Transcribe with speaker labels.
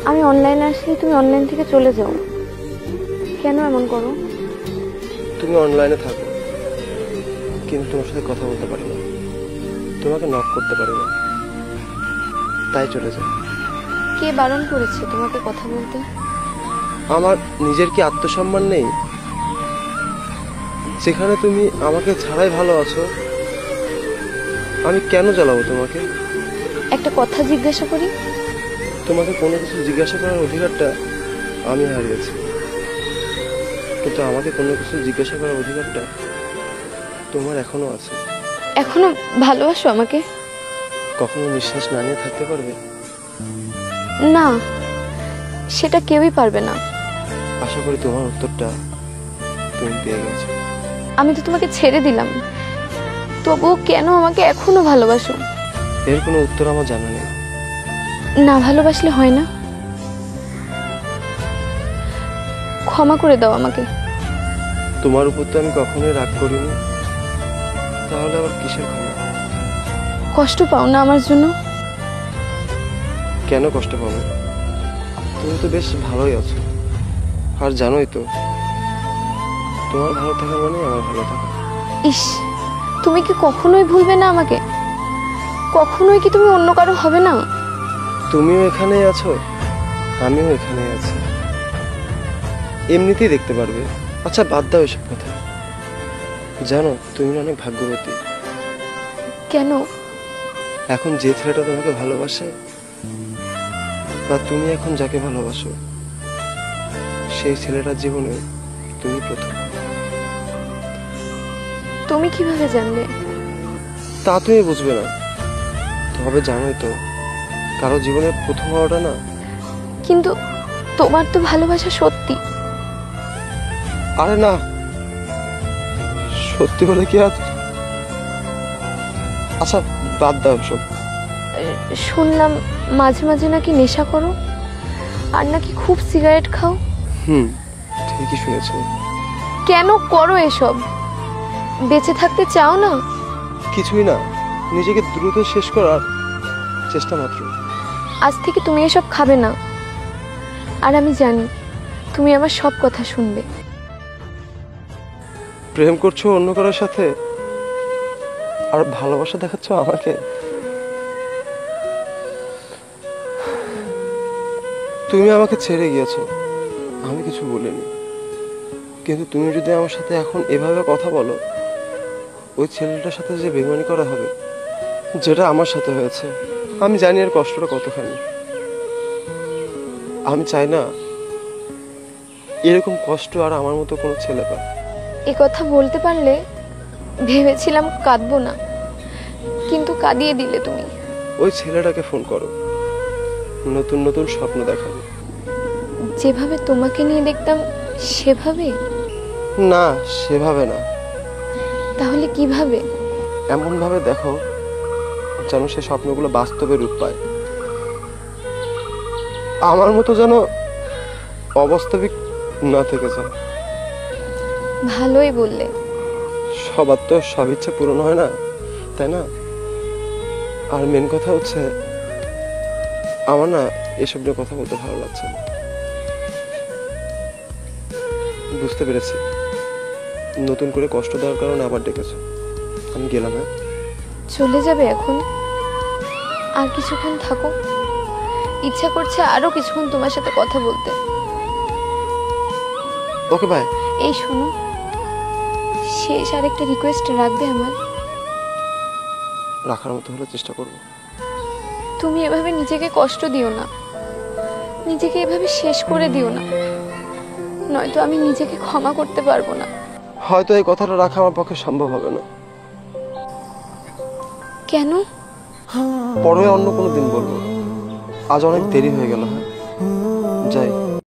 Speaker 1: আমি অনলাইনে আসলে তুমি অনলাইন থেকে চলে যাও, কেন এমন করো?
Speaker 2: তুমি অনলাইনে থাকো, কিন্তু তোমার সাথে কথা বলতে পারি না, তোমাকে নক করতে পারি না, তাই চলে যাও।
Speaker 1: কে বারণ করেছে তোমাকে কথা বলতে?
Speaker 2: আমার নিজের কি আত্মসম্মান নেই? যেখানে তুমি আমাকে ছাড়াই ভালো আছো, আমি কেন জ্বালাবো তোমাকে?
Speaker 1: একটা কথা জিজ্ঞাসা করি।
Speaker 2: তোমাকে কোনো কিছু জিজ্ঞাসা করার অধিকারটা আমি হারিয়েছি, কিন্তু আমাকে কোনো কিছু জিজ্ঞাসা করার অধিকারটা তোমার এখনো আছে।
Speaker 1: এখনো ভালোবাসো আমাকে?
Speaker 2: কখনো নিঃশ্বাস না নিয়ে থাকতে পারবে?
Speaker 1: না, সেটা কেউই পারবে না।
Speaker 2: আশা করি তোমার উত্তরটা তুমি পেয়ে গেছো।
Speaker 1: আমি তো তোমাকে ছেড়ে দিলাম, তবুও কেন আমাকে এখনো ভালোবাসো?
Speaker 2: এর কোনো উত্তর আমার জানা নেই।
Speaker 1: না ভালোবাসলে হয় না? ক্ষমা করে দাও আমাকে।
Speaker 2: তোমার উপর তো আমি কখনোই রাগ করিনি, তাহলে আবার কিসের ক্ষমা?
Speaker 1: কষ্ট পাও না আমার জন্য?
Speaker 2: কেন কষ্ট পাবো? তুমি তো বেশ ভালোই আছো, আর জানোই তো তোমার ভালো থাকা মানে আমার ভালো থাকা।
Speaker 1: ইস, তুমি কি কখনোই ভুলবে না আমাকে? কখনোই কি তুমি অন্য কারো হবে না?
Speaker 2: তুমিও এখানেই আছো, আমিও এখানেই আছি, এমনিতেই দেখতে পারবে। আচ্ছা বাদ দাও এসব কথা। জানো তুমি অনেক ভাগ্যবতী।
Speaker 1: কেন?
Speaker 2: এখন যে ছেলেটা তোমাকে ভালোবাসে, বা তুমি এখন যাকে ভালোবাসো, সেই ছেলেটার জীবনে তুমি প্রথম।
Speaker 1: তুমি কিভাবে জানলে?
Speaker 2: তা তুমি বুঝবে না, তবে জানোই তো কারো জীবনে প্রথম হওয়াটা না।
Speaker 1: কিন্তু তোমার তো ভালোবাসা সত্যি।
Speaker 2: আরে না, সত্যি বলে কি আজ? আচ্ছা বাদ দাও সব।
Speaker 1: শুনলাম মাঝে মাঝে নাকি নেশা করো, আর নাকি খুব সিগারেট খাও।
Speaker 2: ঠিকই শুনেছো।
Speaker 1: কেন করো এসব? বেঁচে থাকতে চাও না?
Speaker 2: কিছুই না, নিজেকে দ্রুত শেষ করার চেষ্টা মাত্র।
Speaker 1: আজ থেকে তুমি এসব খাবে না, আর আমি জানি তুমি আমার সব কথা শুনবে।
Speaker 2: প্রেম করছো অন্য কারোর সাথে, আর ভালোবাসা দেখাচ্ছ আমাকে। তুমি আমাকে ছেড়ে গিয়েছো, আমি কিছু বলিনি, কিন্তু তুমি যদি আমার সাথে এখন এভাবে কথা বলো, ওই ছেলেটার সাথে যে বেইমানি করা হবে, যেটা আমার সাথে হয়েছে, আমি জানি এর কষ্টটা কতখানি। আমি চাই না এরকম কষ্ট আর আমার মতো কোনো ছেলে পায়।
Speaker 1: এ কথা বলতে পারলে ভেবেছিলাম কাঁদবো না, কিন্তু কাঁদিয়ে দিলে তুমি।
Speaker 2: ওই ছেলেটাকে ফোন করো, নতুন নতুন স্বপ্ন দেখাবে।
Speaker 1: যেভাবে তোমাকে নিয়ে দেখতাম সেভাবে?
Speaker 2: না, সেভাবে না।
Speaker 1: তাহলে কিভাবে?
Speaker 2: এমন ভাবে দেখো যেন সে স্বপ্নগুলো বাস্তবে রূপ পায়। আমার মতো যেন অবাস্তবিক না থেকে যায়।
Speaker 1: ভালোই বললে।
Speaker 2: সবার তো সব ইচ্ছা পূরণ হয় না, তাই না? আর মেন কথা হচ্ছে, আমার না এসব নিয়ে কথা বলতে ভালো লাগছে না। বুঝতে পেরেছি নতুন করে কষ্ট দেওয়ার কারণে আবার ডেকেছো। আমি গেলাম। হ্যাঁ,
Speaker 1: চলে যাবে এখন? আর কিছুক্ষণ থাকো, ইচ্ছা করছে আরো কিছুক্ষণ তোমার সাথে কথা বলতে।
Speaker 2: Okay bye.
Speaker 1: এই শোনো, শেষ আরেকটা রিকোয়েস্ট রাখবে আমার?
Speaker 2: রাখার মতো হলে চেষ্টা করবো।
Speaker 1: তুমি এভাবে নিজেকে কষ্ট দিও না, নিজেকে এভাবে শেষ করে দিও না, নয়তো আমি নিজেকে ক্ষমা করতে পারবো না।
Speaker 2: হয়তো এই কথাটা রাখা আমার পক্ষে সম্ভব হবে না।
Speaker 1: কেন?
Speaker 2: পরে অন্য কোনো দিন বলবো, আজ অনেক দেরি হয়ে গেল।